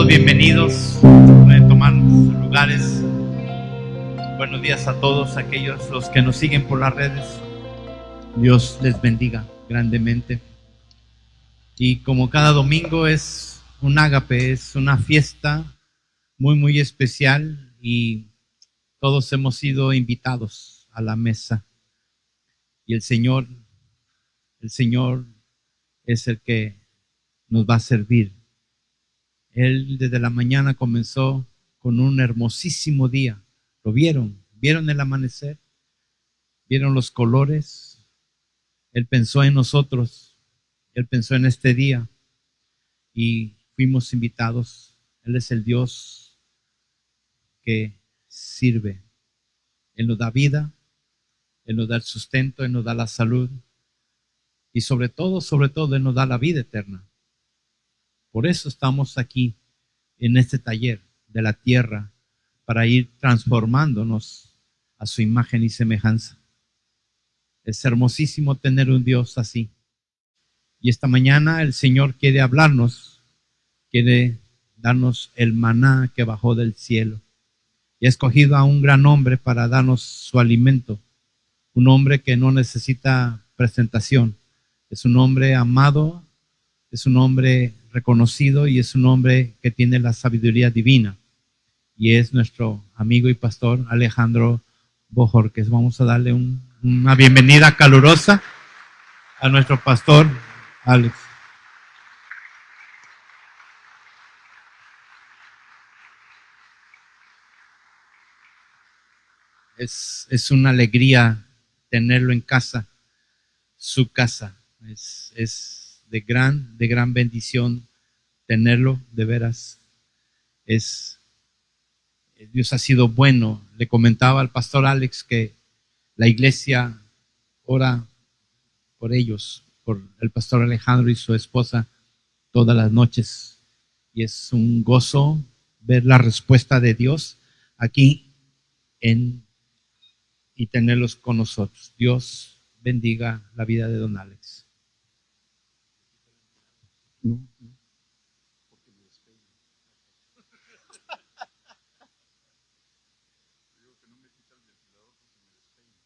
todos bienvenidos. Pueden tomar sus lugares. Buenos días a todos aquellos los que nos siguen por las redes. Dios les bendiga grandemente. Y como cada domingo es un ágape, es una fiesta muy especial y todos hemos sido invitados a la mesa. Y el Señor es el que nos va a servir. Él desde la mañana comenzó con un hermosísimo día. ¿Lo vieron? ¿Vieron el amanecer? ¿Vieron los colores? Él pensó en nosotros. Él pensó en este día y fuimos invitados. Él es el Dios que sirve. Él nos da vida, Él nos da el sustento, Él nos da la salud y sobre todo, Él nos da la vida eterna. Por eso estamos aquí en este taller de la tierra para ir transformándonos a su imagen y semejanza. Es hermosísimo tener un Dios así. Y esta mañana el Señor quiere hablarnos, quiere darnos el maná que bajó del cielo. Y ha escogido a un gran hombre para darnos su alimento. Un hombre que no necesita presentación. Es un hombre amado, es un hombre reconocido y es un hombre que tiene la sabiduría divina. Y es nuestro amigo y pastor Alejandro Bojorquez. Vamos a darle una bienvenida calurosa a nuestro pastor Alex. Es una alegría tenerlo en casa, su casa. Es de gran bendición tenerlo, de veras. Dios ha sido bueno. Le comentaba al pastor Alex que la iglesia ora por ellos, por el pastor Alejandro y su esposa todas las noches. Y es un gozo ver la respuesta de Dios aquí y tenerlos con nosotros. Dios bendiga la vida de don Alex. No, porque me despeino. Digo que no me quita el ventilador porque me despeino.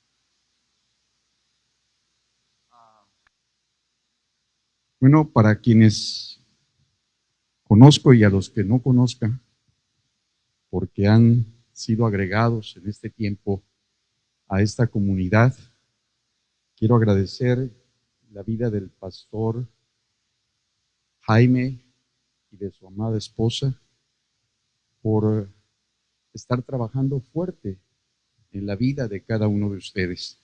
Bueno, para quienes conozco y a los que no conozcan, porque han sido agregados en este tiempo a esta comunidad, quiero agradecer la vida del pastor Jaime y de su amada esposa por estar trabajando fuerte en la vida de cada uno de ustedes.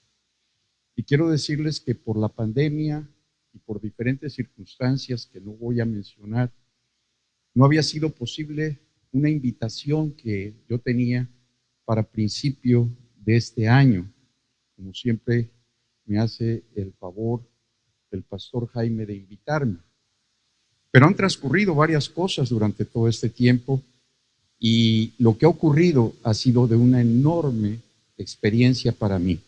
Y quiero decirles que por la pandemia y por diferentes circunstancias que no voy a mencionar, no había sido posible una invitación que yo tenía para principio de este año. Como siempre me hace el favor el pastor Jaime de invitarme. Pero han transcurrido varias cosas durante todo este tiempo y lo que ha ocurrido ha sido de una enorme experiencia para mí.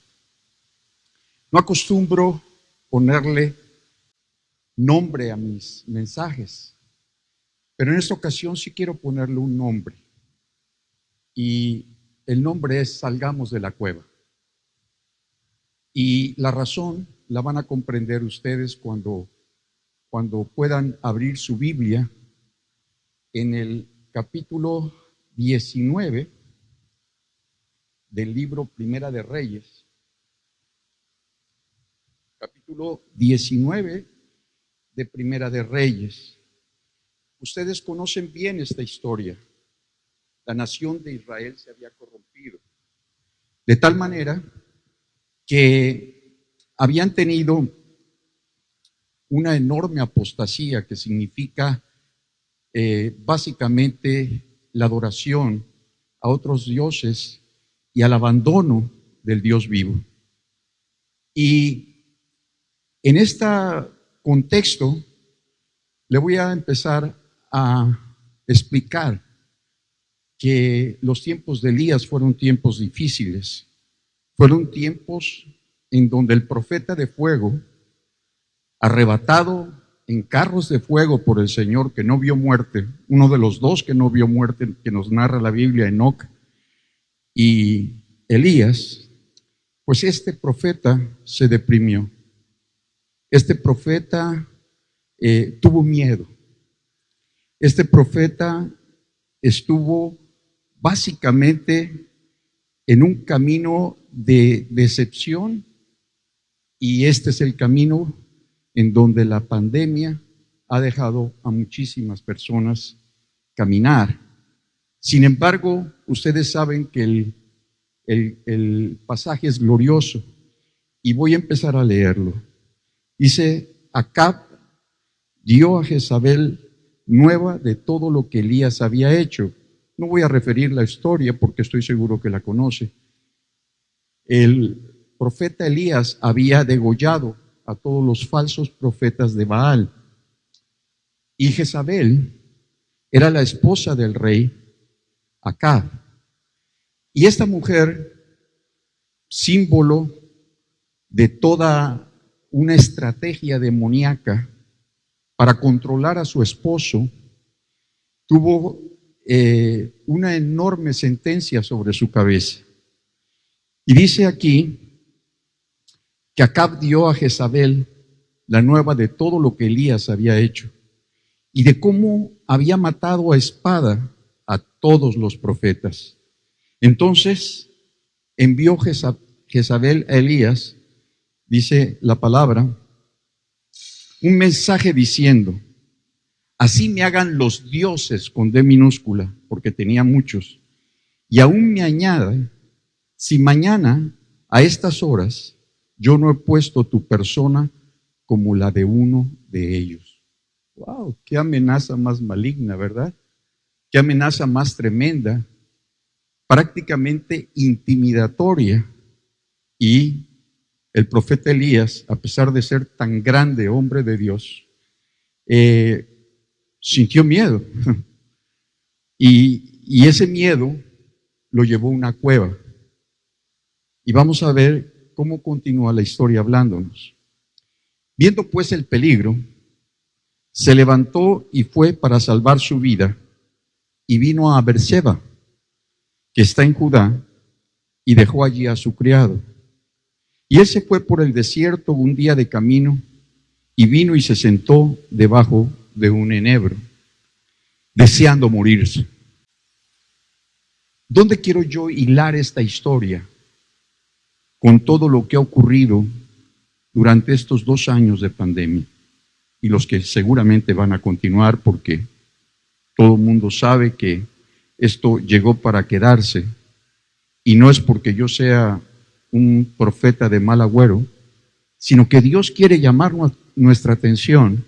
No acostumbro ponerle nombre a mis mensajes, pero en esta ocasión sí quiero ponerle un nombre. Y el nombre es Salgamos de la Cueva. Y la razón la van a comprender ustedes cuando puedan abrir su Biblia en el capítulo 19 del libro Primera de Reyes. Capítulo 19 de Primera de Reyes. Ustedes conocen bien esta historia. La nación de Israel se había corrompido, de tal manera que habían tenido una enorme apostasía, que significa básicamente la adoración a otros dioses y al abandono del Dios vivo. Y en este contexto le voy a empezar a explicar que los tiempos de Elías fueron tiempos difíciles, fueron tiempos en donde el profeta de fuego, arrebatado en carros de fuego por el Señor, que no vio muerte, uno de los dos que no vio muerte, que nos narra la Biblia, Enoc y Elías, pues este profeta se deprimió. Este profeta tuvo miedo. Este profeta estuvo básicamente en un camino de decepción, y este es el camino en donde la pandemia ha dejado a muchísimas personas caminar. Sin embargo, ustedes saben que el pasaje es glorioso y voy a empezar a leerlo. Dice: Acab dio a Jezabel nueva de todo lo que Elías había hecho. No voy a referir la historia porque estoy seguro que la conoce. El profeta Elías había degollado a todos los falsos profetas de Baal, y Jezabel era la esposa del rey Acab. Y esta mujer, símbolo de toda una estrategia demoníaca para controlar a su esposo, tuvo una enorme sentencia sobre su cabeza. Y dice aquí que Acab dio a Jezabel la nueva de todo lo que Elías había hecho y de cómo había matado a espada a todos los profetas. Entonces envió Jezabel a Elías, dice la palabra, un mensaje diciendo: así me hagan los dioses, con D minúscula, porque tenía muchos, y aún me añade, si mañana a estas horas yo no he puesto tu persona como la de uno de ellos. ¡Wow! ¡Qué amenaza más maligna!, ¿verdad? ¡Qué amenaza más tremenda! Prácticamente intimidatoria. Y el profeta Elías, a pesar de ser tan grande hombre de Dios, sintió miedo. Y ese miedo lo llevó a una cueva. Y vamos a ver cómo continúa la historia hablándonos. Viendo pues el peligro, se levantó y fue para salvar su vida, y vino a Berseba, que está en Judá, y dejó allí a su criado. Y él se fue por el desierto un día de camino, y vino y se sentó debajo de un enebro, deseando morirse. ¿Dónde quiero yo hilar esta historia con todo lo que ha ocurrido durante estos 2 años de pandemia y los que seguramente van a continuar, porque todo el mundo sabe que esto llegó para quedarse? Y no es porque yo sea un profeta de mal agüero, sino que Dios quiere llamar nuestra atención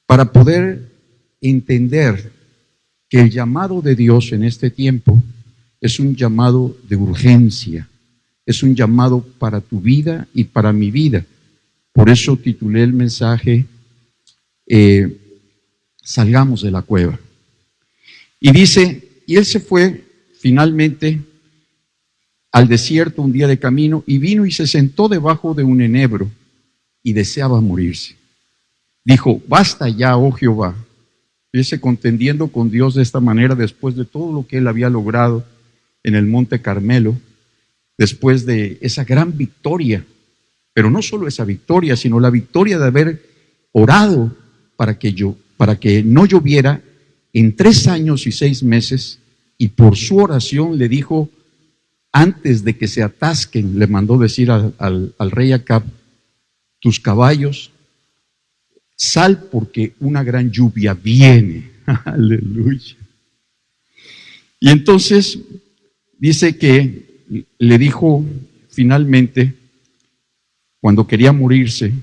para poder entender que el llamado de Dios en este tiempo es un llamado de urgencia, es un llamado para tu vida y para mi vida. Por eso titulé el mensaje Salgamos de la cueva. Y dice, y él se fue finalmente al desierto un día de camino, y vino y se sentó debajo de un enebro y deseaba morirse. Dijo: basta ya, oh Jehová. Fíjese, contendiendo con Dios de esta manera después de todo lo que él había logrado en el Monte Carmelo, después de esa gran victoria, pero no solo esa victoria, sino la victoria de haber orado para que no lloviera en 3 años y 6 meses, y por su oración le dijo, antes de que se atasquen, le mandó decir al rey Acab: tus caballos, sal porque una gran lluvia viene. Aleluya. Y entonces dice que le dijo finalmente, cuando quería morirse,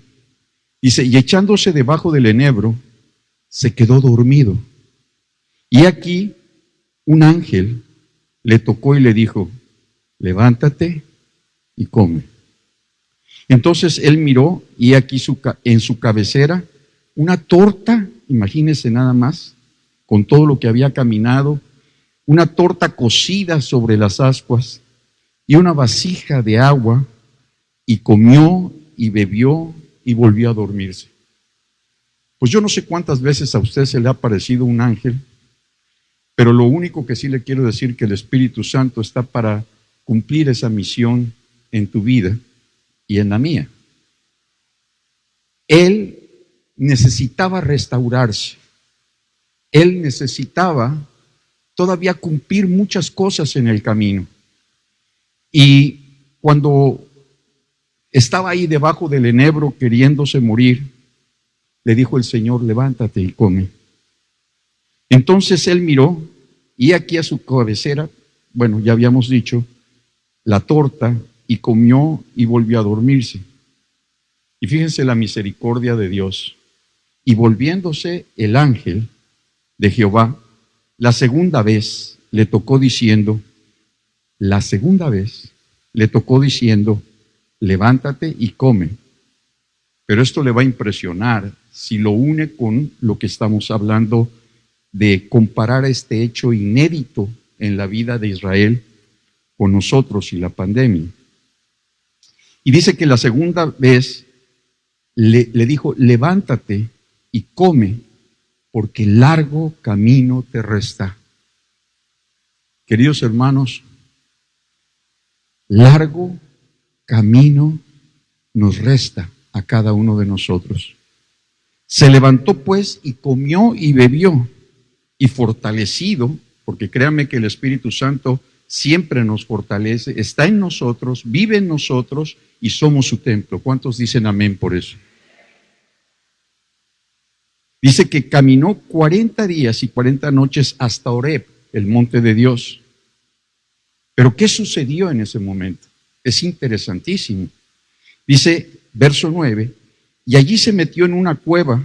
dice, y echándose debajo del enebro, se quedó dormido. Y aquí un ángel le tocó y le dijo: levántate y come. Entonces él miró, y aquí en su cabecera una torta, imagínense nada más, con todo lo que había caminado, una torta cocida sobre las ascuas y una vasija de agua, y comió y bebió y volvió a dormirse. Pues yo no sé cuántas veces a usted se le ha aparecido un ángel, pero lo único que sí le quiero decir que el Espíritu Santo está para cumplir esa misión en tu vida y en la mía. Él necesitaba restaurarse. Él necesitaba todavía cumplir muchas cosas en el camino. Y cuando estaba ahí debajo del enebro queriéndose morir, le dijo el Señor, levántate y come. Entonces él miró y aquí a su cabecera, bueno, ya habíamos dicho, la torta, y comió y volvió a dormirse. Y fíjense la misericordia de Dios. Y volviéndose el ángel de Jehová, la segunda vez le tocó diciendo, levántate y come. Pero esto le va a impresionar si lo une con lo que estamos hablando de comparar este hecho inédito en la vida de Israel con nosotros y la pandemia. Y dice que la segunda vez le dijo, levántate y come, porque largo camino te resta. Queridos hermanos, largo camino nos resta a cada uno de nosotros. Se levantó pues y comió y bebió, y fortalecido, porque créanme que el Espíritu Santo siempre nos fortalece, está en nosotros, vive en nosotros y somos su templo. ¿Cuántos dicen amén por eso? Dice que caminó 40 días y 40 noches hasta Horeb, el monte de Dios. Pero ¿qué sucedió en ese momento? Es interesantísimo. Dice, verso 9, y allí se metió en una cueva,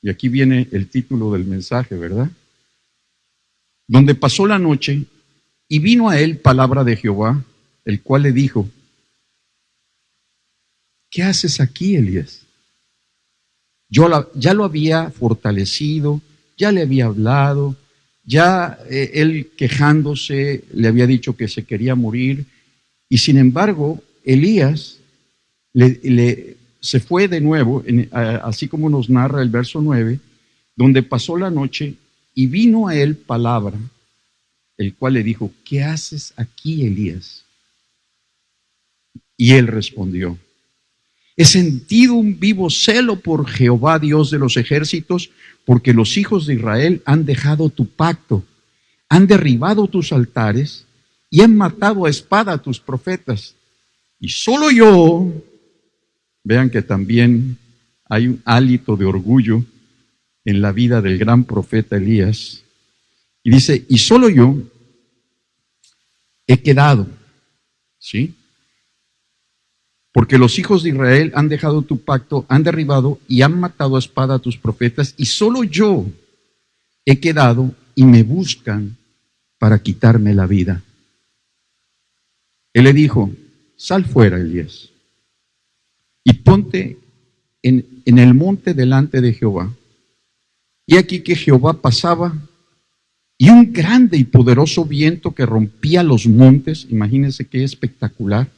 y aquí viene el título del mensaje, ¿verdad? Donde pasó la noche, y vino a él palabra de Jehová, el cual le dijo, ¿qué haces aquí, Elías? Ya lo había fortalecido, ya le había hablado, ya él quejándose le había dicho que se quería morir, y sin embargo Elías se fue de nuevo, así como nos narra el verso 9, donde pasó la noche y vino a él palabra, el cual le dijo, ¿qué haces aquí, Elías? Y él respondió, he sentido un vivo celo por Jehová, Dios de los ejércitos, porque los hijos de Israel han dejado tu pacto, han derribado tus altares y han matado a espada a tus profetas. Y solo yo, vean que también hay un hálito de orgullo en la vida del gran profeta Elías. Y dice, y solo yo he quedado, ¿sí? Porque los hijos de Israel han dejado tu pacto, han derribado y han matado a espada a tus profetas, y solo yo he quedado y me buscan para quitarme la vida. Él le dijo, sal fuera, Elías, y ponte en el monte delante de Jehová. Y aquí que Jehová pasaba, y un grande y poderoso viento que rompía los montes, imagínense qué espectacular,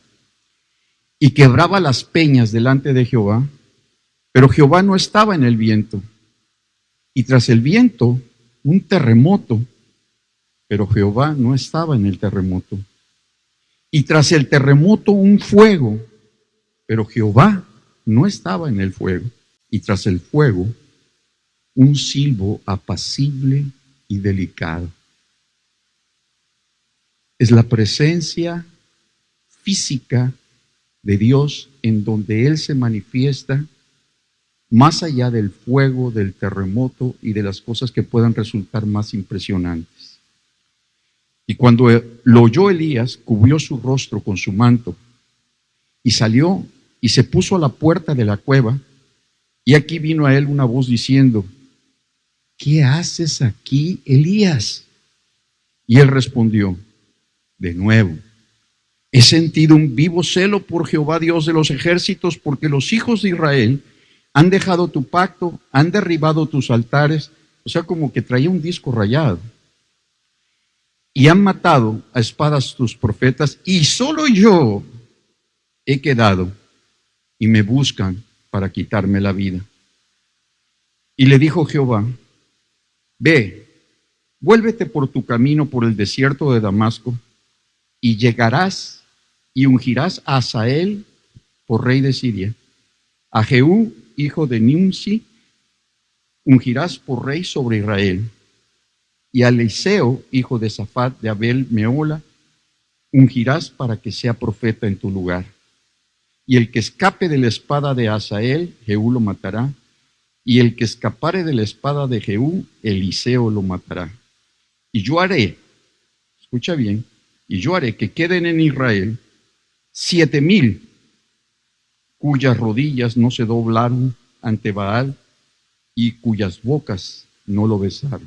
y quebraba las peñas delante de Jehová, pero Jehová no estaba en el viento. Y tras el viento, un terremoto, pero Jehová no estaba en el terremoto. Y tras el terremoto, un fuego, pero Jehová no estaba en el fuego. Y tras el fuego, un silbo apacible y delicado. Es la presencia física de Dios en donde Él se manifiesta más allá del fuego, del terremoto y de las cosas que puedan resultar más impresionantes. Y cuando lo oyó Elías, cubrió su rostro con su manto y salió y se puso a la puerta de la cueva, y aquí vino a él una voz diciendo, ¿qué haces aquí, Elías? Y él respondió, de nuevo, he sentido un vivo celo por Jehová, Dios de los ejércitos, porque los hijos de Israel han dejado tu pacto, han derribado tus altares, o sea, como que traía un disco rayado, y han matado a espadas tus profetas, y solo yo he quedado, y me buscan para quitarme la vida. Y le dijo Jehová, ve, vuélvete por tu camino por el desierto de Damasco, y llegarás y ungirás a Hazael por rey de Siria. A Jehú, hijo de Nimsi, ungirás por rey sobre Israel. Y a Eliseo, hijo de Safat de Abel Meola, ungirás para que sea profeta en tu lugar. Y el que escape de la espada de Hazael, Jehú lo matará. Y el que escapare de la espada de Jehú, Eliseo lo matará. Y yo haré, escucha bien, y yo haré que queden en Israel 7,000 cuyas rodillas no se doblaron ante Baal y cuyas bocas no lo besaron.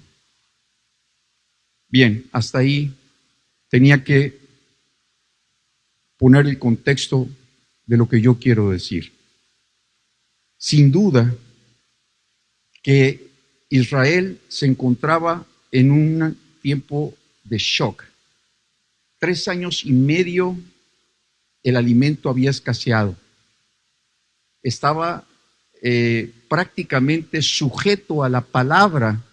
Bien, hasta ahí tenía que poner el contexto de lo que yo quiero decir. Sin duda que Israel se encontraba en un tiempo de shock. 3 años y medio el alimento había escaseado. Estaba prácticamente sujeto a la palabra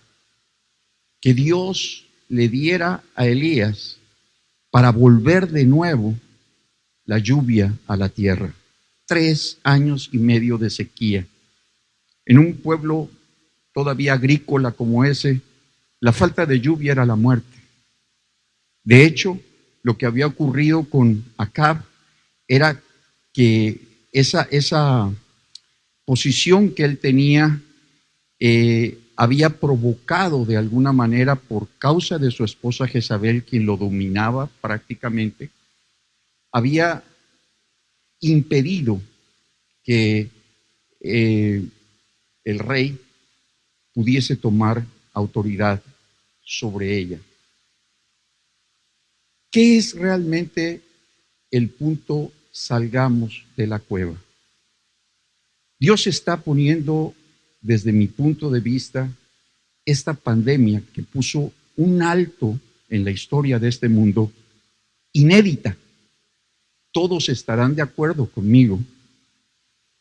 que Dios le diera a Elías para volver de nuevo la lluvia a la tierra. 3 años y medio de sequía. En un pueblo todavía agrícola como ese, la falta de lluvia era la muerte. De hecho, lo que había ocurrido con Acab era que esa posición que él tenía había provocado de alguna manera, por causa de su esposa Jezabel, quien lo dominaba prácticamente, había impedido que el rey pudiese tomar autoridad sobre ella. ¿Qué es realmente el punto salgamos de la cueva? Dios está poniendo, desde mi punto de vista, esta pandemia que puso un alto en la historia de este mundo, inédita. Todos estarán de acuerdo conmigo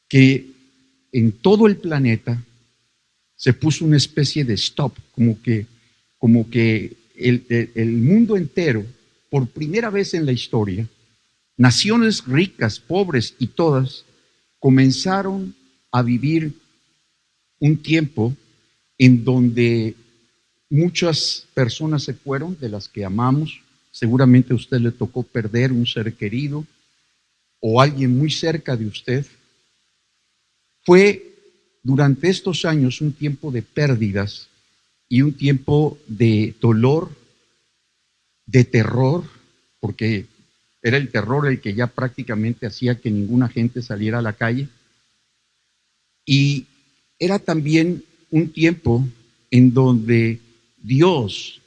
que en todo el planeta se puso una especie de stop, como que el mundo entero, por primera vez en la historia, naciones ricas, pobres y todas, comenzaron a vivir un tiempo en donde muchas personas se fueron, de las que amamos. Seguramente a usted le tocó perder un ser querido o alguien muy cerca de usted. Fue durante estos años un tiempo de pérdidas y un tiempo de dolor, de terror, porque era el terror el que ya prácticamente hacía que ninguna gente saliera a la calle. Y era también un tiempo en donde Dios,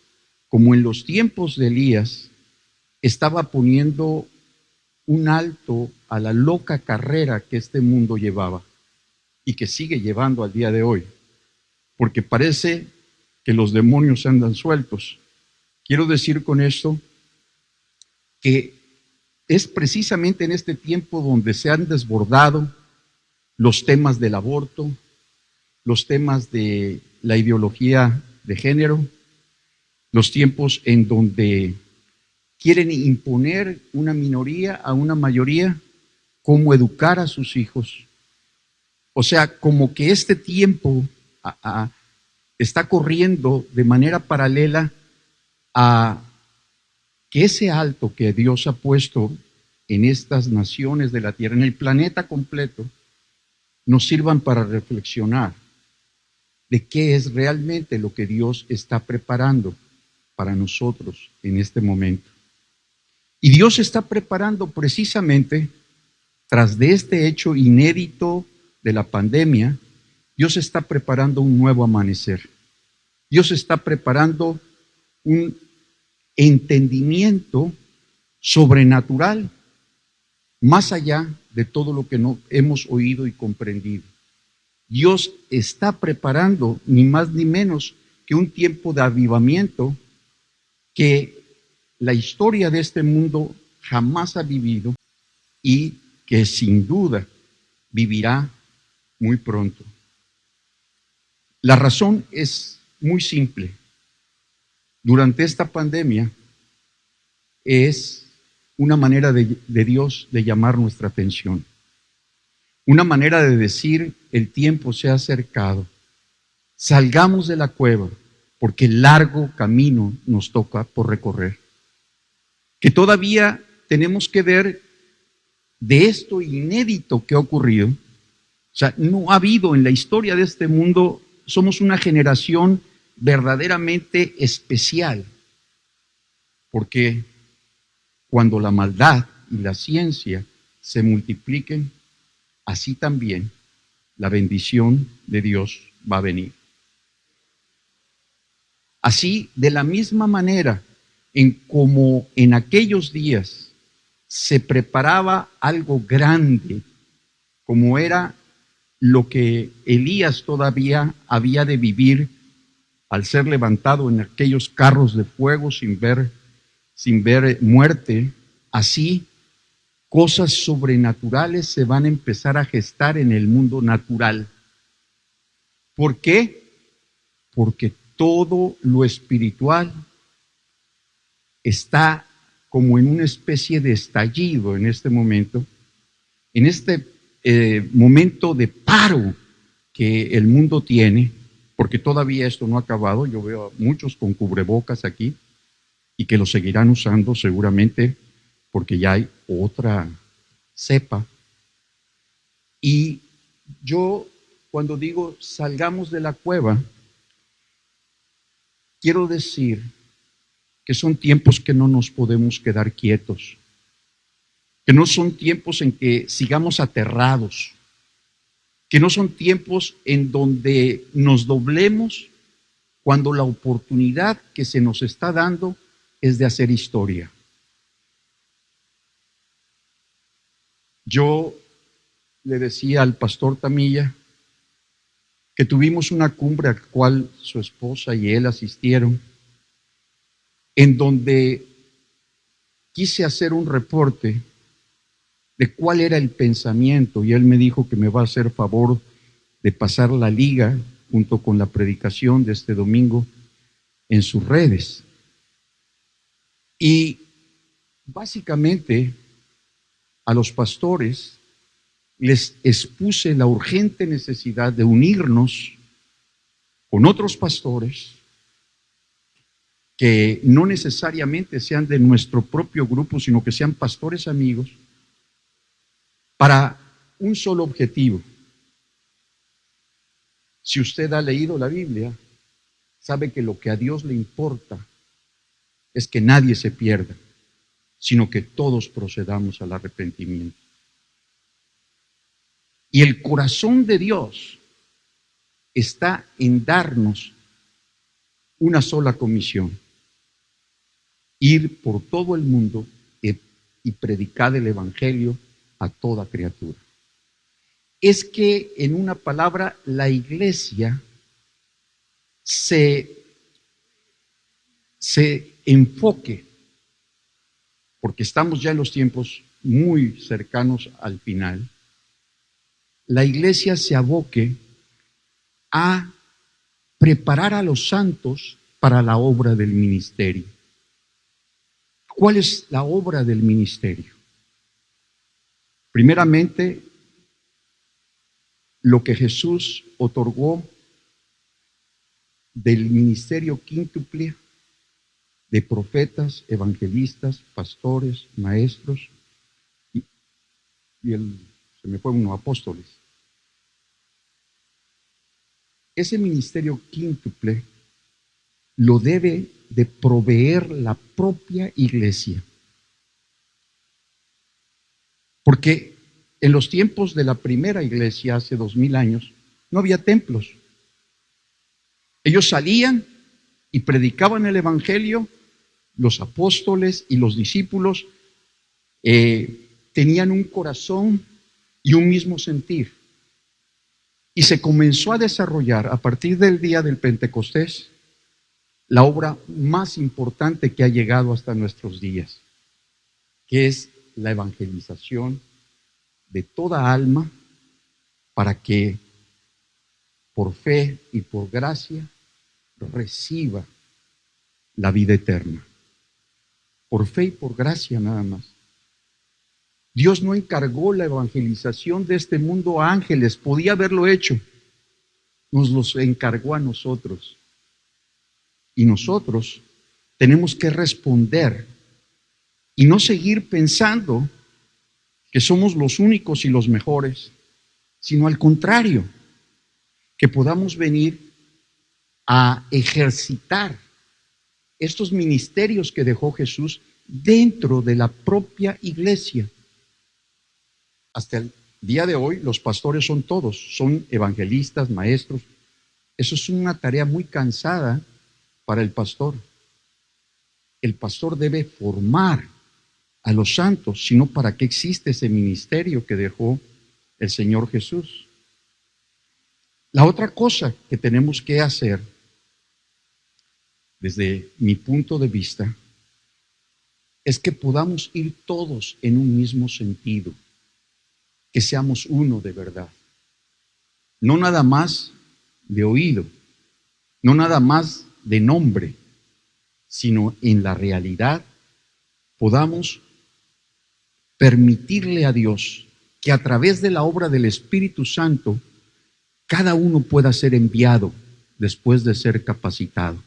como en los tiempos de Elías, estaba poniendo un alto a la loca carrera que este mundo llevaba y que sigue llevando al día de hoy, porque parece que los demonios andan sueltos. Quiero decir con esto que es precisamente en este tiempo donde se han desbordado los temas del aborto, los temas de la ideología de género, los tiempos en donde quieren imponer una minoría a una mayoría cómo educar a sus hijos. O sea, como que este tiempo está corriendo de manera paralela a que ese alto que Dios ha puesto en estas naciones de la tierra, en el planeta completo, nos sirvan para reflexionar de qué es realmente lo que Dios está preparando para nosotros en este momento. Y Dios está preparando precisamente, tras de este hecho inédito de la pandemia, Dios está preparando un nuevo amanecer. Dios está preparando un entendimiento sobrenatural, más allá de todo lo que no hemos oído y comprendido. Dios está preparando ni más ni menos que un tiempo de avivamiento que la historia de este mundo jamás ha vivido y que sin duda vivirá muy pronto. La razón es muy simple. Durante esta pandemia es una manera de Dios de llamar nuestra atención. Una manera de decir, el tiempo se ha acercado. Salgamos de la cueva, porque largo camino nos toca por recorrer. Que todavía tenemos que ver de esto inédito que ha ocurrido. O sea, no ha habido en la historia de este mundo, somos una generación verdaderamente especial, porque cuando la maldad y la ciencia se multipliquen, así también la bendición de Dios va a venir. Así, de la misma manera en como en aquellos días se preparaba algo grande, como era lo que Elías todavía había de vivir al ser levantado en aquellos carros de fuego sin ver muerte, así cosas sobrenaturales se van a empezar a gestar en el mundo natural. ¿Por qué? Porque todo lo espiritual está como en una especie de estallido en este momento, en este momento de paro que el mundo tiene, porque todavía esto no ha acabado. Yo veo a muchos con cubrebocas aquí y que lo seguirán usando seguramente porque ya hay otra cepa. Y yo, cuando digo salgamos de la cueva, quiero decir que son tiempos que no nos podemos quedar quietos, que no son tiempos en que sigamos aterrados, que no son tiempos en donde nos doblemos cuando la oportunidad que se nos está dando es de hacer historia. Yo le decía al pastor Tamilla que tuvimos una cumbre a la cual su esposa y él asistieron, en donde quise hacer un reporte de cuál era el pensamiento, y él me dijo que me va a hacer favor de pasar la liga junto con la predicación de este domingo en sus redes. Y básicamente a los pastores les expuse la urgente necesidad de unirnos con otros pastores que no necesariamente sean de nuestro propio grupo, sino que sean pastores amigos, para un solo objetivo. Si usted ha leído la Biblia, sabe que lo que a Dios le importa es que nadie se pierda, sino que todos procedamos al arrepentimiento. Y el corazón de Dios está en darnos una sola comisión: ir por todo el mundo y predicar el Evangelio a toda criatura. Es que, en una palabra, la iglesia se enfoque, porque estamos ya en los tiempos muy cercanos al final, la iglesia se aboque a preparar a los santos para la obra del ministerio. ¿Cuál es la obra del ministerio? Primeramente, lo que Jesús otorgó del ministerio quíntuple de profetas, evangelistas, pastores, maestros y se me fue uno, apóstoles. Ese ministerio quíntuple lo debe de proveer la propia iglesia. Porque en los tiempos de la primera iglesia, hace 2000 años, no había templos. Ellos salían y predicaban el evangelio. Los apóstoles y los discípulos tenían un corazón y un mismo sentir. Y se comenzó a desarrollar a partir del día del Pentecostés la obra más importante que ha llegado hasta nuestros días, que es la evangelización de toda alma, para que por fe y por gracia, reciba la vida eterna. Por fe y por gracia nada más. Dios no encargó la evangelización de este mundo a ángeles, podía haberlo hecho. Nos los encargó a nosotros. Y nosotros tenemos que responder y no seguir pensando que somos los únicos y los mejores, sino al contrario, que podamos venir a ejercitar estos ministerios que dejó Jesús dentro de la propia iglesia. Hasta el día de hoy los pastores son todos, son evangelistas, maestros. Eso es una tarea muy cansada para el pastor. El pastor debe formar a los santos, sino para qué existe ese ministerio que dejó el Señor Jesús. La otra cosa que tenemos que hacer, desde mi punto de vista, es que podamos ir todos en un mismo sentido, que seamos uno de verdad. No nada más de oído, no nada más de nombre, sino en la realidad podamos permitirle a Dios que a través de la obra del Espíritu Santo cada uno pueda ser enviado después de ser capacitado.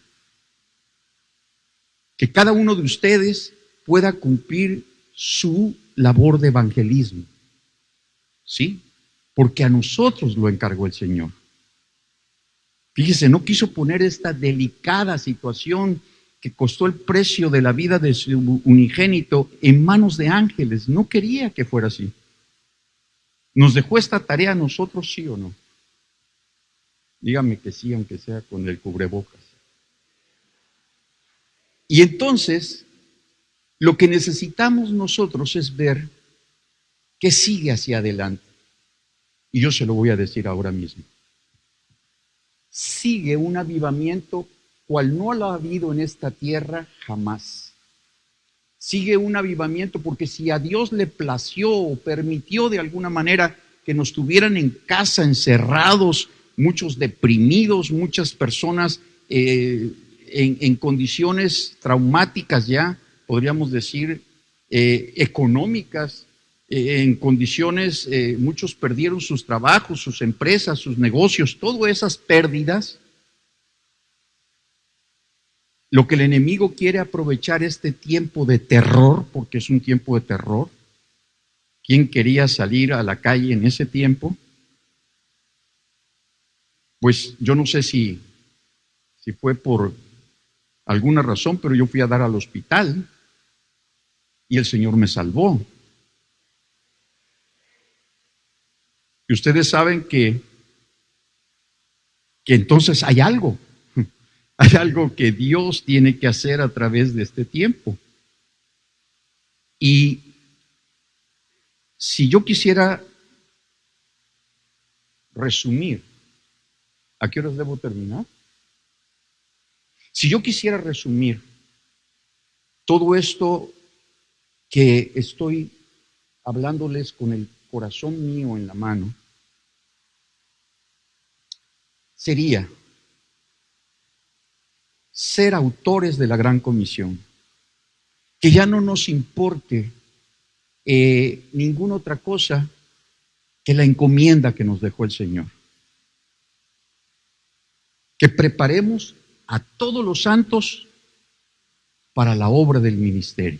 Que cada uno de ustedes pueda cumplir su labor de evangelismo. ¿Sí? Porque a nosotros lo encargó el Señor. Fíjese, no quiso poner esta delicada situación que costó el precio de la vida de su unigénito en manos de ángeles. No quería que fuera así. ¿Nos dejó esta tarea a nosotros, sí o no? Dígame que sí, aunque sea con el cubrebocas. Y entonces, lo que necesitamos nosotros es ver qué sigue hacia adelante. Y yo se lo voy a decir ahora mismo. Sigue un avivamiento cual no lo ha habido en esta tierra jamás. Sigue un avivamiento porque si a Dios le plació o permitió de alguna manera que nos tuvieran en casa encerrados, muchos deprimidos, muchas personas en condiciones traumáticas ya, podríamos decir, económicas, en condiciones, muchos perdieron sus trabajos, sus empresas, sus negocios, todas esas pérdidas. Lo que el enemigo quiere aprovechar este tiempo de terror, porque es un tiempo de terror. ¿Quién quería salir a la calle en ese tiempo? Pues yo no sé si fue por alguna razón, pero yo fui a dar al hospital y el Señor me salvó. Y ustedes saben que entonces hay algo que Dios tiene que hacer a través de este tiempo. Y si yo quisiera resumir, ¿a qué horas debo terminar? Si yo quisiera resumir todo esto que estoy hablándoles con el corazón mío en la mano, sería ser autores de la gran comisión, que ya no nos importe ninguna otra cosa que la encomienda que nos dejó el Señor. Que preparemos a todos los santos para la obra del ministerio.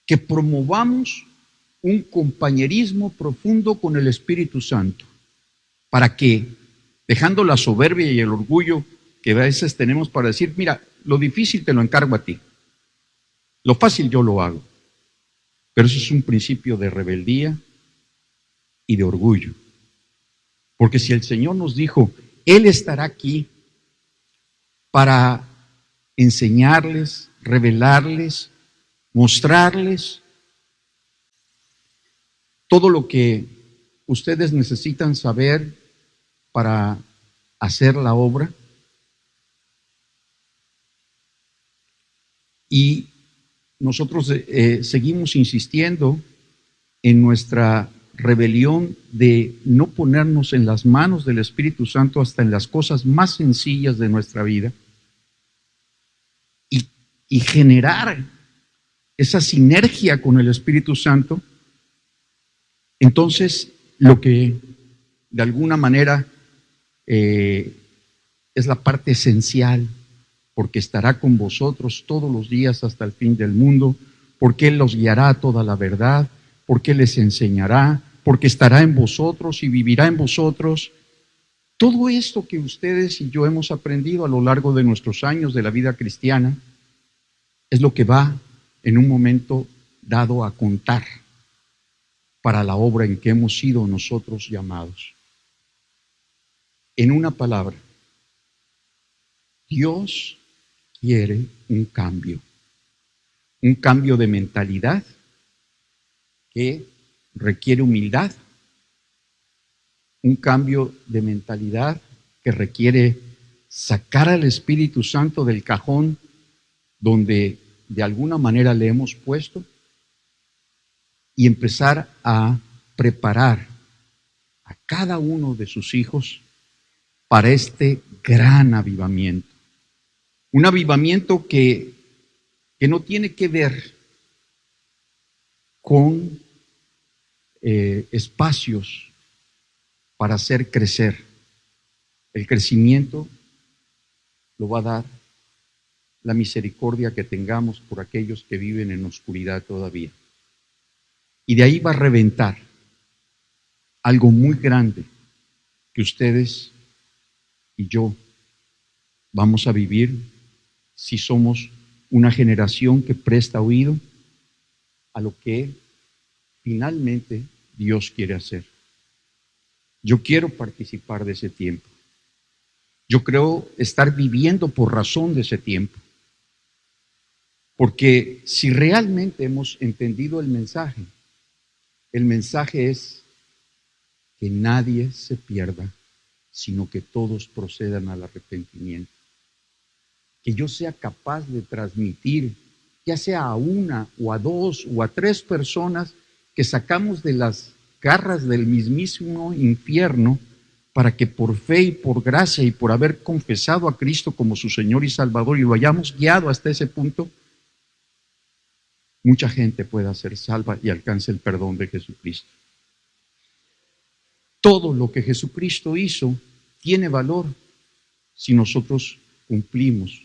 Que promovamos un compañerismo profundo con el Espíritu Santo, para que, dejando la soberbia y el orgullo que a veces tenemos para decir, mira, lo difícil te lo encargo a ti, lo fácil yo lo hago. Pero eso es un principio de rebeldía y de orgullo. Porque si el Señor nos dijo, Él estará aquí para enseñarles, revelarles, mostrarles todo lo que ustedes necesitan saber para hacer la obra. Y nosotros seguimos insistiendo en nuestra rebelión de no ponernos en las manos del Espíritu Santo hasta en las cosas más sencillas de nuestra vida y generar esa sinergia con el Espíritu Santo, entonces lo que de alguna manera es la parte esencial, porque estará con vosotros todos los días hasta el fin del mundo, porque Él los guiará a toda la verdad, porque les enseñará, porque estará en vosotros y vivirá en vosotros. Todo esto que ustedes y yo hemos aprendido a lo largo de nuestros años de la vida cristiana es lo que va en un momento dado a contar para la obra en que hemos sido nosotros llamados. En una palabra, Dios quiere un cambio de mentalidad que requiere humildad, un cambio de mentalidad que requiere sacar al Espíritu Santo del cajón donde de alguna manera le hemos puesto y empezar a preparar a cada uno de sus hijos para este gran avivamiento. Un avivamiento que no tiene que ver con espacios para hacer crecer. El crecimiento lo va a dar la misericordia que tengamos por aquellos que viven en oscuridad todavía. Y de ahí va a reventar algo muy grande que ustedes y yo vamos a vivir si somos una generación que presta oído a lo que finalmente Dios quiere hacer. Yo quiero participar de ese tiempo. Yo creo estar viviendo por razón de ese tiempo. Porque si realmente hemos entendido el mensaje es que nadie se pierda, sino que todos procedan al arrepentimiento. Que yo sea capaz de transmitir, ya sea a una o a dos o a tres personas que sacamos de las garras del mismísimo infierno para que por fe y por gracia y por haber confesado a Cristo como su Señor y Salvador y lo hayamos guiado hasta ese punto, mucha gente pueda ser salva y alcance el perdón de Jesucristo. Todo lo que Jesucristo hizo tiene valor si nosotros cumplimos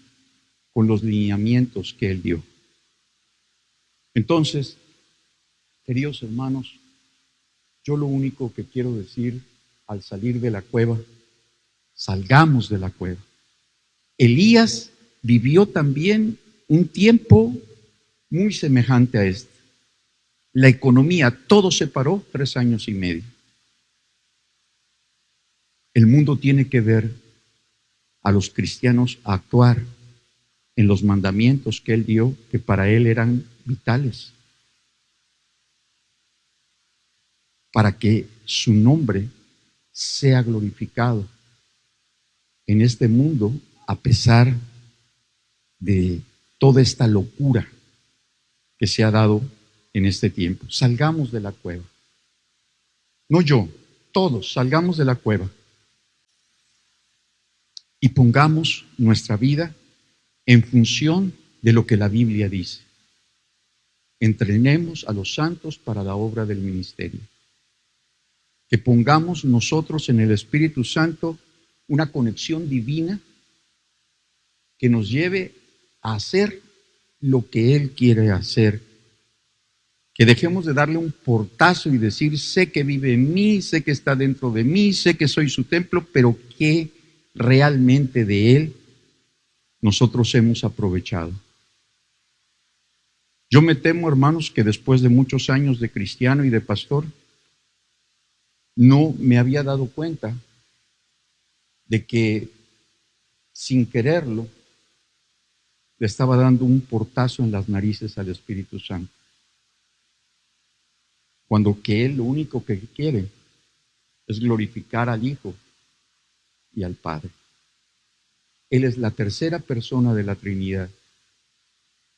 con los lineamientos que Él dio. Entonces, queridos hermanos, yo lo único que quiero decir al salir de la cueva, salgamos de la cueva. Elías vivió también un tiempo muy semejante a este. La economía, todo se paró 3 años y medio. El mundo tiene que ver a los cristianos a actuar en los mandamientos que Él dio, que para Él eran vitales, para que su nombre sea glorificado en este mundo a pesar de toda esta locura que se ha dado en este tiempo. Salgamos de la cueva. No yo, todos salgamos de la cueva y pongamos nuestra vida en función de lo que la Biblia dice. Entrenemos a los santos para la obra del ministerio. Que pongamos nosotros en el Espíritu Santo una conexión divina que nos lleve a hacer lo que Él quiere hacer. Que dejemos de darle un portazo y decir, sé que vive en mí, sé que está dentro de mí, sé que soy su templo, pero ¿qué realmente de Él nosotros hemos aprovechado? Yo me temo, hermanos, que después de muchos años de cristiano y de pastor, no me había dado cuenta de que sin quererlo le estaba dando un portazo en las narices al Espíritu Santo. Cuando que Él lo único que quiere es glorificar al Hijo y al Padre. Él es la tercera persona de la Trinidad,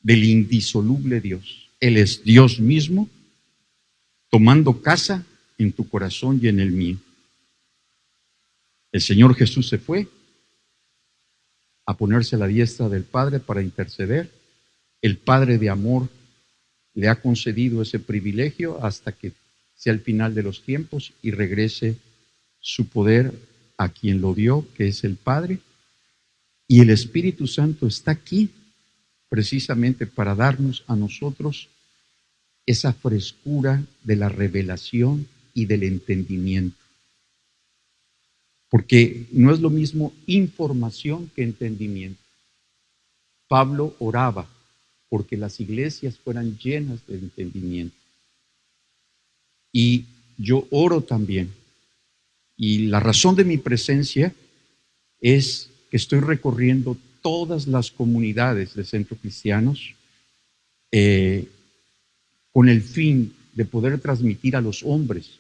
del indisoluble Dios. Él es Dios mismo, tomando casa en tu corazón y en el mío. El Señor Jesús se fue a ponerse a la diestra del Padre para interceder. El Padre de amor le ha concedido ese privilegio hasta que sea el final de los tiempos y regrese su poder a quien lo dio, que es el Padre. Y el Espíritu Santo está aquí precisamente para darnos a nosotros esa frescura de la revelación y del entendimiento. Porque no es lo mismo información que entendimiento. Pablo oraba porque las iglesias fueran llenas de entendimiento. Y yo oro también. Y la razón de mi presencia es que estoy recorriendo todas las comunidades de Centro Cristianos con el fin de poder transmitir a los hombres,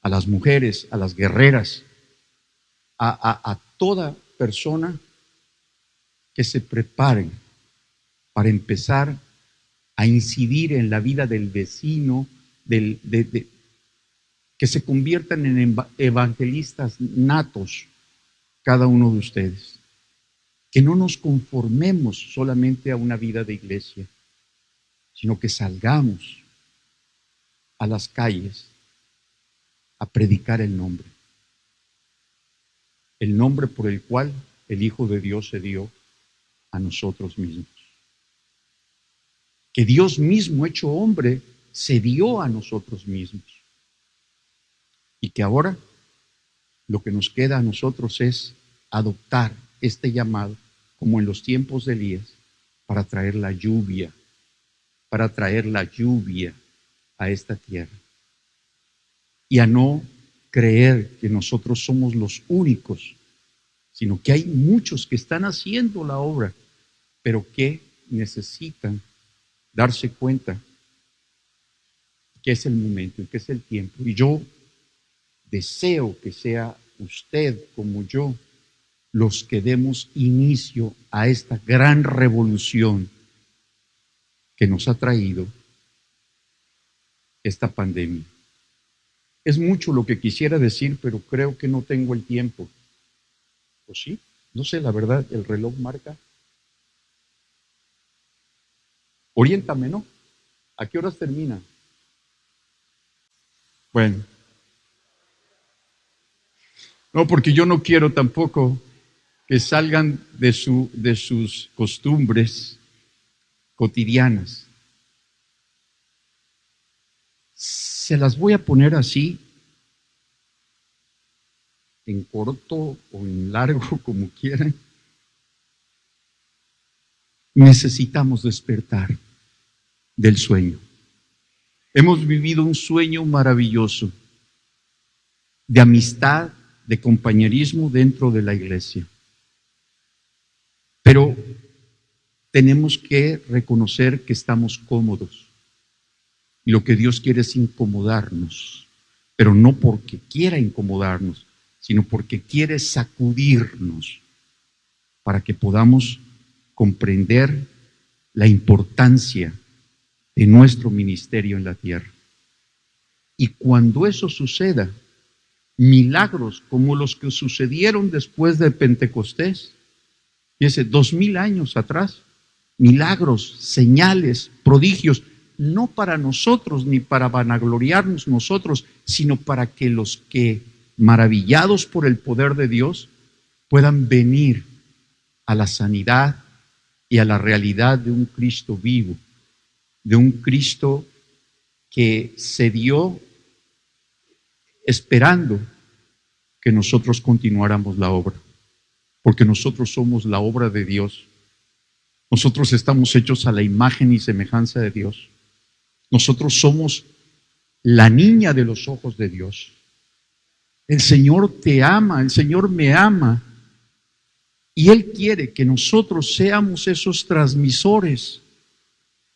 a las mujeres, a las guerreras, a toda persona que se preparen para empezar a incidir en la vida del vecino, que se conviertan en evangelistas natos cada uno de ustedes. Que no nos conformemos solamente a una vida de iglesia, sino que salgamos a las calles a predicar el nombre por el cual el Hijo de Dios se dio a nosotros mismos. Que Dios mismo, hecho hombre, se dio a nosotros mismos. Y que ahora lo que nos queda a nosotros es adoptar este llamado, como en los tiempos de Elías, para traer la lluvia a esta tierra. Y a no creer que nosotros somos los únicos, sino que hay muchos que están haciendo la obra, pero que necesitan darse cuenta que es el momento y que es el tiempo. Y yo deseo que sea usted como yo los que demos inicio a esta gran revolución que nos ha traído esta pandemia. Es mucho lo que quisiera decir, pero creo que no tengo el tiempo. ¿O sí? No sé, la verdad, el reloj marca. Oriéntame, ¿no? ¿A qué horas termina? Bueno. No, porque yo no quiero tampoco que salgan de sus costumbres cotidianas. Se las voy a poner así, en corto o en largo, como quieran. Necesitamos despertar del sueño. Hemos vivido un sueño maravilloso de amistad, de compañerismo dentro de la iglesia. Pero tenemos que reconocer que estamos cómodos. Y lo que Dios quiere es incomodarnos, pero no porque quiera incomodarnos, sino porque quiere sacudirnos para que podamos comprender la importancia de nuestro ministerio en la tierra. Y cuando eso suceda, milagros como los que sucedieron después de Pentecostés, fíjese, 2000 años atrás, milagros, señales, prodigios, no para nosotros ni para vanagloriarnos nosotros, sino para que los que, maravillados por el poder de Dios, puedan venir a la sanidad y a la realidad de un Cristo vivo, de un Cristo que se dio esperando que nosotros continuáramos la obra, porque nosotros somos la obra de Dios. Nosotros estamos hechos a la imagen y semejanza de Dios. Nosotros somos la niña de los ojos de Dios. El Señor te ama, el Señor me ama, y Él quiere que nosotros seamos esos transmisores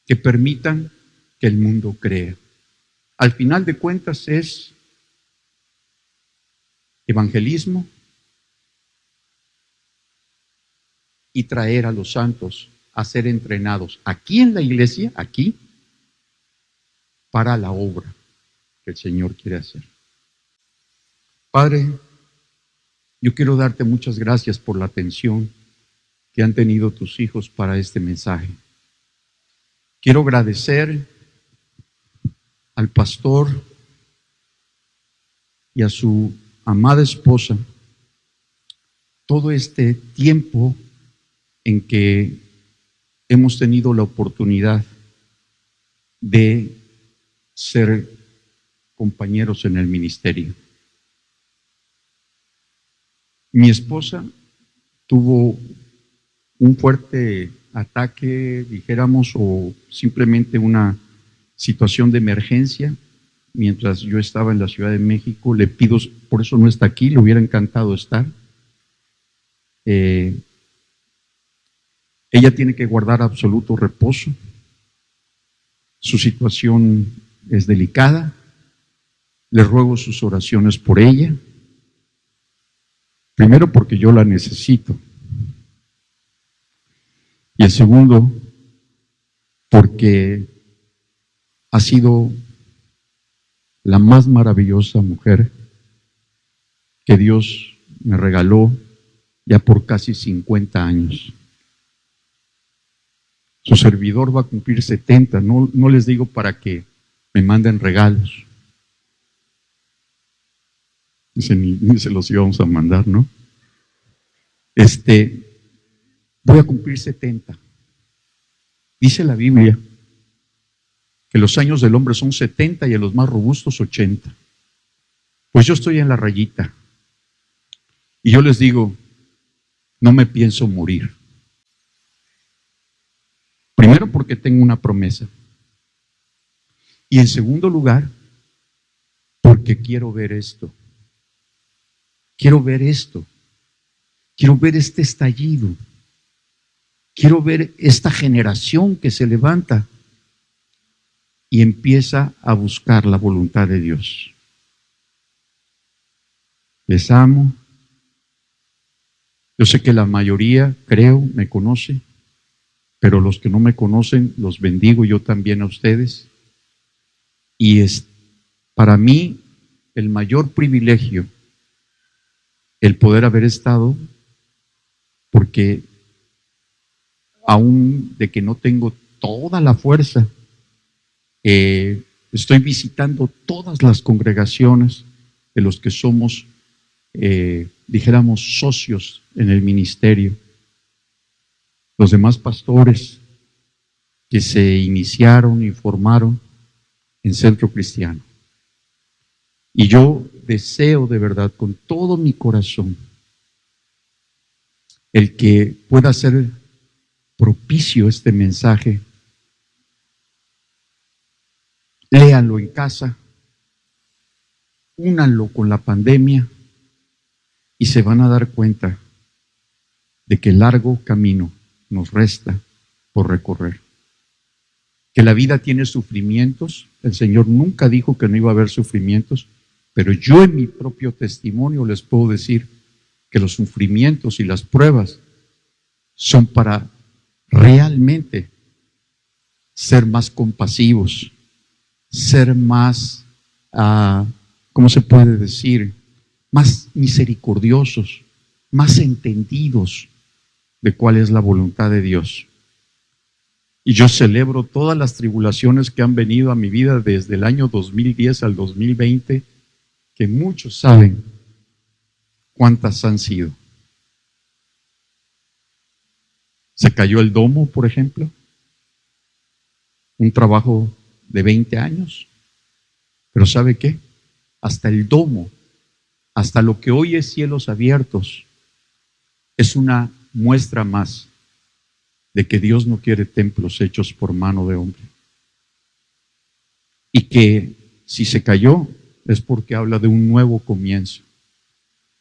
que permitan que el mundo crea. Al final de cuentas es evangelismo y traer a los santos a ser entrenados aquí en la iglesia, aquí, para la obra que el Señor quiere hacer. Padre, yo quiero darte muchas gracias por la atención que han tenido tus hijos para este mensaje. Quiero agradecer al pastor y a su amada esposa todo este tiempo en que hemos tenido la oportunidad de ser compañeros en el ministerio. Mi esposa tuvo un fuerte ataque, dijéramos, o simplemente una situación de emergencia mientras yo estaba en la Ciudad de México. Le pido, por eso no está aquí, le hubiera encantado estar. Ella tiene que guardar absoluto reposo. Su situación es delicada. Le ruego sus oraciones por ella. Primero, porque yo la necesito. Y el segundo, porque ha sido la más maravillosa mujer que Dios me regaló ya por casi 50 años. Su servidor va a cumplir 70, no les digo para que me manden regalos. Ni se los íbamos a mandar, ¿no? Voy a cumplir 70. Dice la Biblia que los años del hombre son 70 y a los más robustos 80. Pues yo estoy en la rayita. Y yo les digo, no me pienso morir. Primero, porque tengo una promesa. Y en segundo lugar, porque quiero ver esto. Quiero ver esto. Quiero ver este estallido. Quiero ver esta generación que se levanta y empieza a buscar la voluntad de Dios. Les amo. Yo sé que la mayoría, creo, me conoce, pero los que no me conocen, los bendigo yo también a ustedes. Y es para mí el mayor privilegio el poder haber estado, porque aún de que no tengo toda la fuerza, estoy visitando todas las congregaciones de los que somos, dijéramos, socios en el ministerio. Los demás pastores que se iniciaron y formaron en Centro Cristiano. Y yo deseo de verdad, con todo mi corazón, el que pueda ser propicio este mensaje. Léanlo en casa, únanlo con la pandemia y se van a dar cuenta de que largo camino nos resta por recorrer. Que la vida tiene sufrimientos. El Señor nunca dijo que no iba a haber sufrimientos, pero yo en mi propio testimonio les puedo decir que los sufrimientos y las pruebas son para realmente ser más compasivos, ser más, ¿cómo se puede decir? Más misericordiosos, más entendidos de cuál es la voluntad de Dios. Y yo celebro todas las tribulaciones que han venido a mi vida desde el año 2010 al 2020, que muchos saben cuántas han sido. Se cayó el domo, por ejemplo, un trabajo de 20 años, pero ¿sabe qué? Hasta el domo, hasta lo que hoy es cielos abiertos, es una muestra más de que Dios no quiere templos hechos por mano de hombre. Y que si se cayó es porque habla de un nuevo comienzo,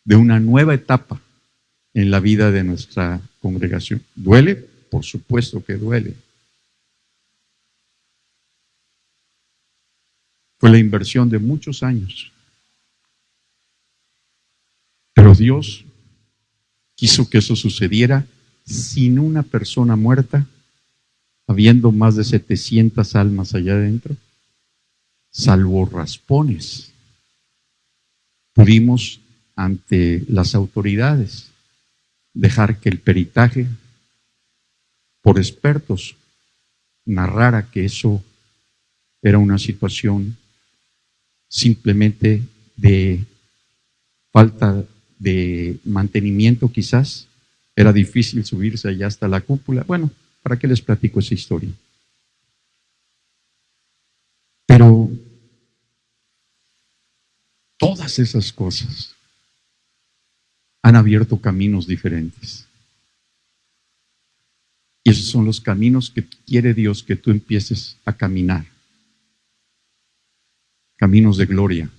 de una nueva etapa en la vida de nuestra congregación. ¿Duele? Por supuesto que duele. Fue la inversión de muchos años. Pero Dios quiso que eso sucediera sin una persona muerta, habiendo más de 700 almas allá adentro, salvo raspones. Pudimos ante las autoridades, dejar que el peritaje por expertos narrara que eso era una situación simplemente de falta de mantenimiento quizás, era difícil subirse allá hasta la cúpula. Bueno, ¿para qué les platico esa historia? Pero todas esas cosas han abierto caminos diferentes. Y esos son los caminos que quiere Dios que tú empieces a caminar. Caminos de gloria.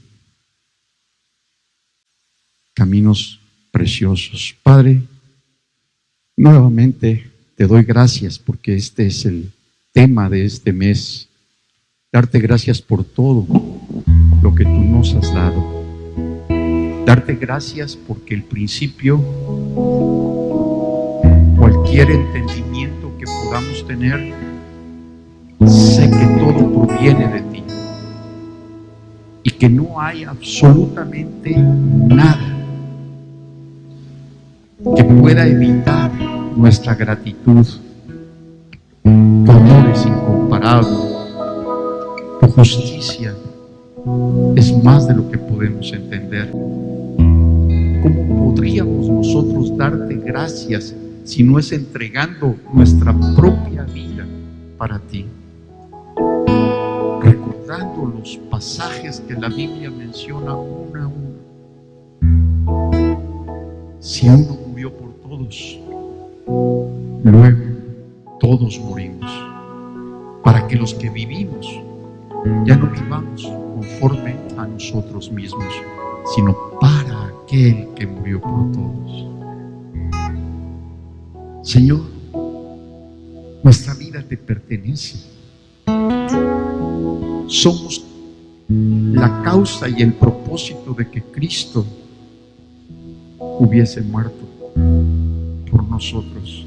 Caminos preciosos. Padre, nuevamente te doy gracias porque este es el tema de este mes. Darte gracias por todo lo que tú nos has dado. Darte gracias porque el principio, cualquier entendimiento que podamos tener, sé que todo proviene de ti y que no hay absolutamente nada que pueda evitar nuestra gratitud. Tu amor es incomparable, tu justicia es más de lo que podemos entender. ¿Cómo podríamos nosotros darte gracias si no es entregando nuestra propia vida para ti? Recordando los pasajes que la Biblia menciona uno a uno. Si uno murió por todos, luego todos morimos, para que los que vivimos ya no vivamos conforme a nosotros mismos, sino para aquel que murió por todos. Señor, nuestra vida te pertenece. Somos la causa y el propósito de que Cristo hubiese muerto por nosotros.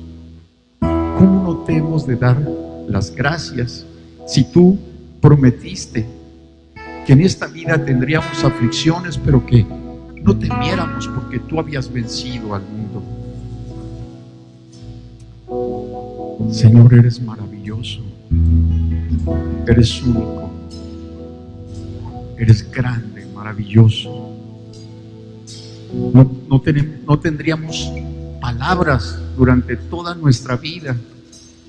¿Cómo no te hemos de dar las gracias si tú prometiste que en esta vida tendríamos aflicciones, pero que no temiéramos porque tú habías vencido al mundo? Señor, eres maravilloso, eres único, eres grande, maravilloso. No tendríamos palabras durante toda nuestra vida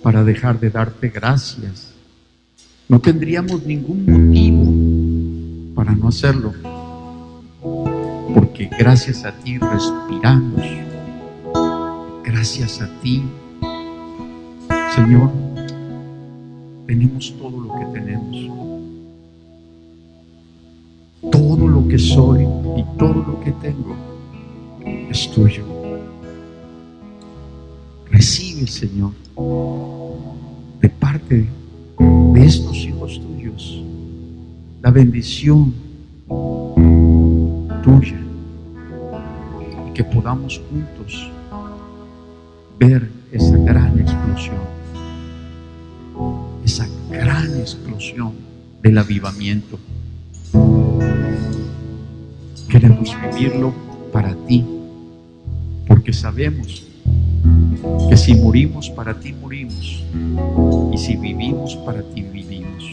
para dejar de darte gracias. No tendríamos ningún motivo para no hacerlo, porque gracias a ti respiramos. Gracias a ti, Señor, tenemos todo lo que tenemos. Todo lo que soy y todo lo que tengo es tuyo. Recibe, Señor, de parte de estos hijos tuyos, la bendición tuya, y que podamos juntos ver esa gran explosión del avivamiento. Queremos vivirlo para ti, porque sabemos que si morimos, para ti morimos, y si vivimos, para ti vivimos.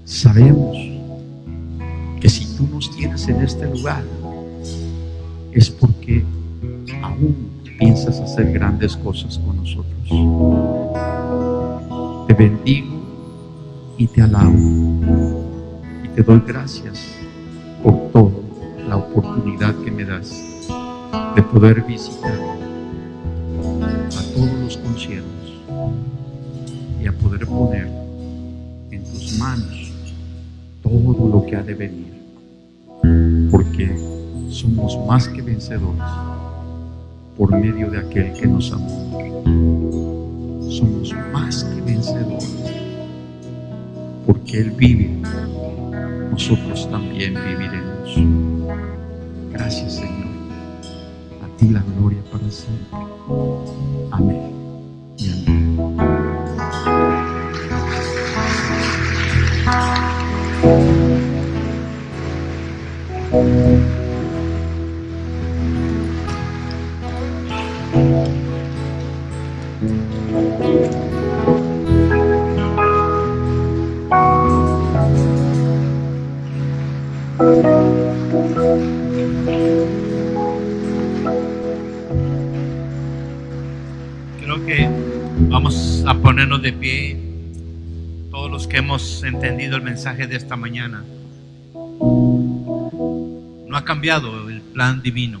Sabemos que si tú nos tienes en este lugar, es porque aún piensas hacer grandes cosas con nosotros. Te bendigo y te alabo, y te doy gracias por toda la oportunidad que me das de poder visitar a todos los conciertos y a poder poner en tus manos todo lo que ha de venir, porque somos más que vencedores por medio de aquel que nos amó. Somos más que vencedores porque Él vive, nosotros también viviremos. Gracias, Señor. A ti la gloria para siempre. Amén y amén. Creo que vamos a ponernos de pie, todos los que hemos entendido el mensaje de esta mañana. No ha cambiado el plan divino,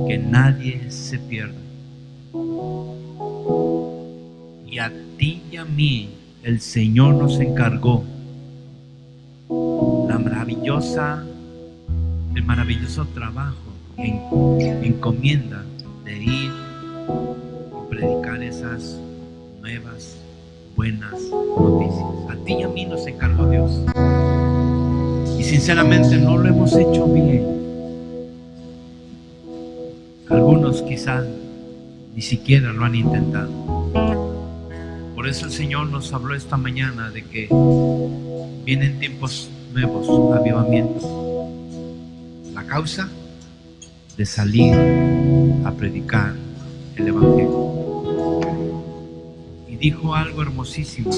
que nadie se pierda. Y a ti y a mí el Señor nos encargó el maravilloso trabajo en encomienda de ir y predicar esas nuevas, buenas noticias. A ti y a mí nos encargó Dios. Y sinceramente no lo hemos hecho bien. Algunos quizás ni siquiera lo han intentado. Por eso el Señor nos habló esta mañana de que vienen tiempos nuevos, avivamientos. La causa de salir a predicar el Evangelio. Y dijo algo hermosísimo.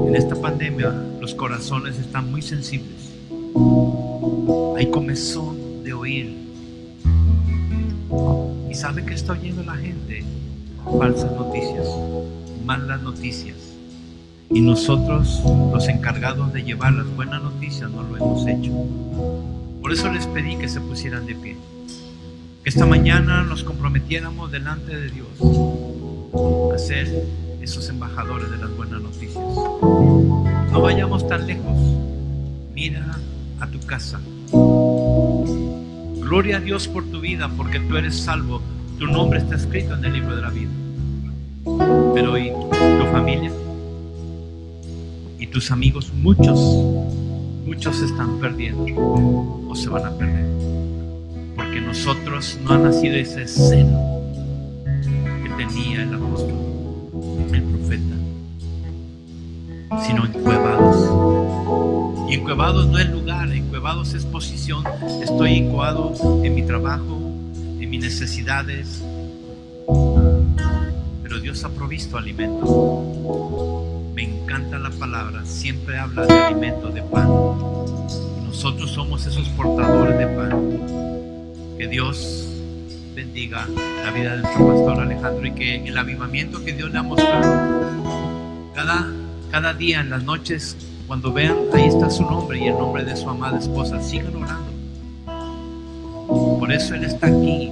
En esta pandemia los corazones están muy sensibles. Hay comezón de oír. ¿Y sabe qué está oyendo la gente? Falsas noticias, malas noticias. Y nosotros, los encargados de llevar las buenas noticias, no lo hemos hecho. Por eso les pedí que se pusieran de pie, que esta mañana nos comprometiéramos delante de Dios a ser esos embajadores de las buenas noticias. No vayamos tan lejos. Mira a tu casa. Gloria a Dios por tu vida, porque tú eres salvo. Tu nombre está escrito en el libro de la vida. Pero ¿y tu familia? ¿Y tus amigos? Muchos se están perdiendo o se van a perder, porque nosotros no ha nacido ese seno que tenía el apóstol, el profeta, sino encuevados. Y encuevados no es lugar, encuevados es posición. Estoy encuevado en mi trabajo, en mis necesidades, pero Dios ha provisto alimento. Me encanta la palabra, siempre habla de alimento, de pan. Y nosotros somos esos portadores de pan. Que Dios bendiga la vida de nuestro pastor Alejandro, y que el avivamiento que Dios le ha mostrado cada día en las noches, cuando vean, ahí está su nombre y el nombre de su amada esposa, sigan orando. Por eso Él está aquí,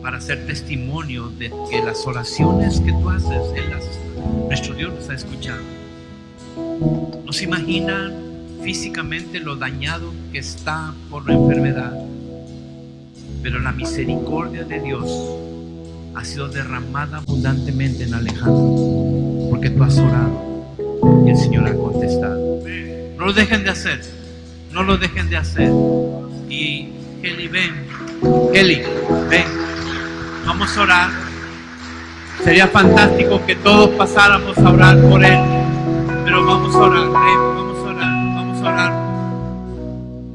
para hacer testimonio de que las oraciones que tú haces, nuestro Dios los ha escuchado. No se imaginan físicamente lo dañado que está por la enfermedad, pero la misericordia de Dios ha sido derramada abundantemente en Alejandro, porque tú has orado y el Señor ha contestado. No lo dejen de hacer, no lo dejen de hacer. Y Kelly, ven, vamos a orar. Sería fantástico que todos pasáramos a orar por él, pero vamos a orar, vamos a orar.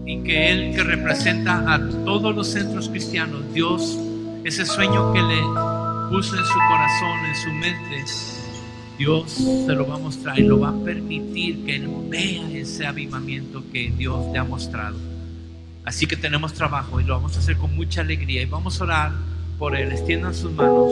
Y que él, que representa a todos los centros cristianos, Dios, ese sueño que le puso en su corazón, en su mente, Dios se lo va a mostrar y lo va a permitir que él vea ese avivamiento que Dios le ha mostrado. Así que tenemos trabajo y lo vamos a hacer con mucha alegría, y vamos a orar por él. Extiendan sus manos.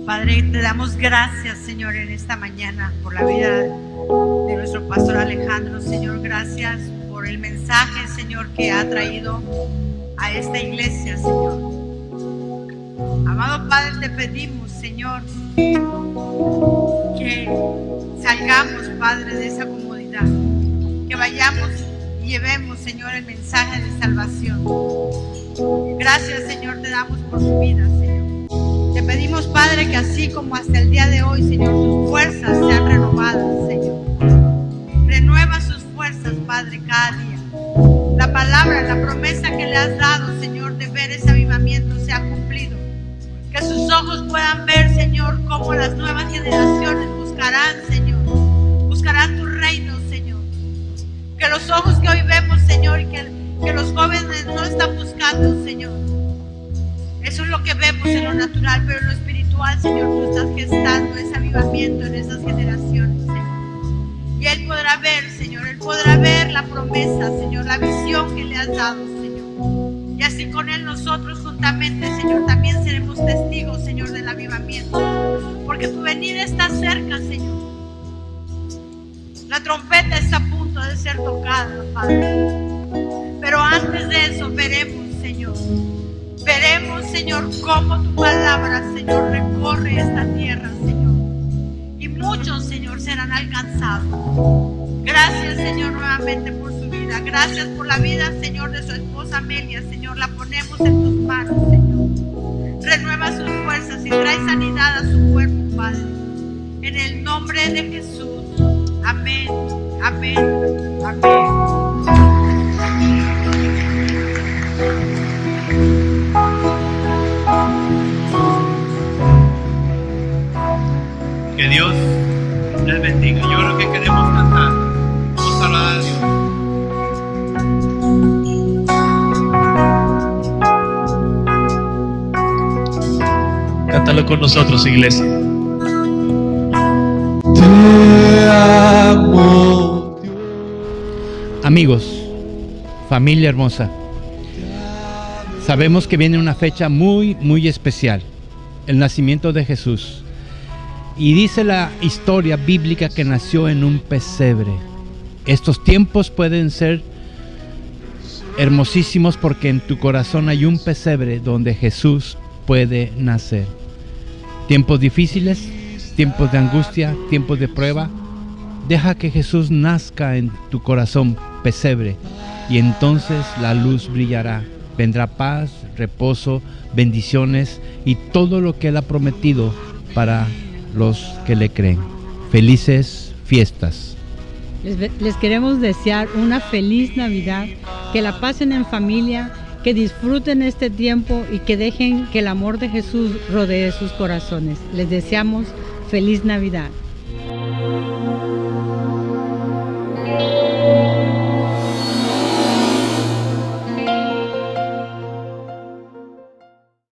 Padre, te damos gracias, Señor, en esta mañana por la vida de nuestro pastor Alejandro. Señor, gracias por el mensaje, Señor, que ha traído a esta iglesia, Señor. Amado Padre, te pedimos, Señor, que salgamos, Padre, de esa comodidad, que vayamos y llevemos, Señor, el mensaje de salvación. Gracias, Señor, te damos por su vida, Señor. Te pedimos, Padre, que así como hasta el día de hoy, Señor, sus fuerzas sean renovadas, Señor. Renueva sus fuerzas, Padre, cada día. La palabra, la promesa que le has dado, Señor, de ver ese avivamiento se ha cumplido. Que sus ojos puedan ver, Señor, cómo las nuevas generaciones buscarán, Señor. Buscarán tu reino, Señor. Que los ojos que hoy vemos, Señor, y que los jóvenes no están buscando, Señor. Eso es lo que vemos en lo natural, pero en lo espiritual, Señor, tú estás gestando ese avivamiento en esas generaciones, Señor. Y Él podrá ver, Señor, la promesa, Señor, la visión que le has dado, Señor. Y así con Él nosotros juntamente, Señor, también seremos testigos, Señor, del avivamiento. Porque tu venida está cerca, Señor. La trompeta está a punto de ser tocada, Padre. Pero antes de eso veremos, Señor. Veremos, Señor, cómo tu palabra, Señor, recorre esta tierra, Señor. Y muchos, Señor, serán alcanzados. Gracias, Señor, nuevamente por su vida. Gracias por la vida, Señor, de su esposa Amelia. Señor, la ponemos en tus manos, Señor. Renueva sus fuerzas y trae sanidad a su cuerpo, Padre. En el nombre de Jesús. Amén, amén, amén. Que Dios les bendiga. Yo creo que queremos cantar. Vamos a hablar a Dios. Cántalo con nosotros, iglesia. Te amo, Dios. Amigos, familia hermosa, sabemos que viene una fecha muy, muy especial, el nacimiento de Jesús. Y dice la historia bíblica que nació en un pesebre. Estos tiempos pueden ser hermosísimos porque en tu corazón hay un pesebre donde Jesús puede nacer. Tiempos difíciles, tiempos de angustia, tiempos de prueba. Deja que Jesús nazca en tu corazón, pesebre, y entonces la luz brillará. Vendrá paz, reposo, bendiciones y todo lo que Él ha prometido para los que le creen. Felices fiestas. Les queremos desear una feliz Navidad, que la pasen en familia, que disfruten este tiempo y que dejen que el amor de Jesús rodee sus corazones. Les deseamos feliz Navidad.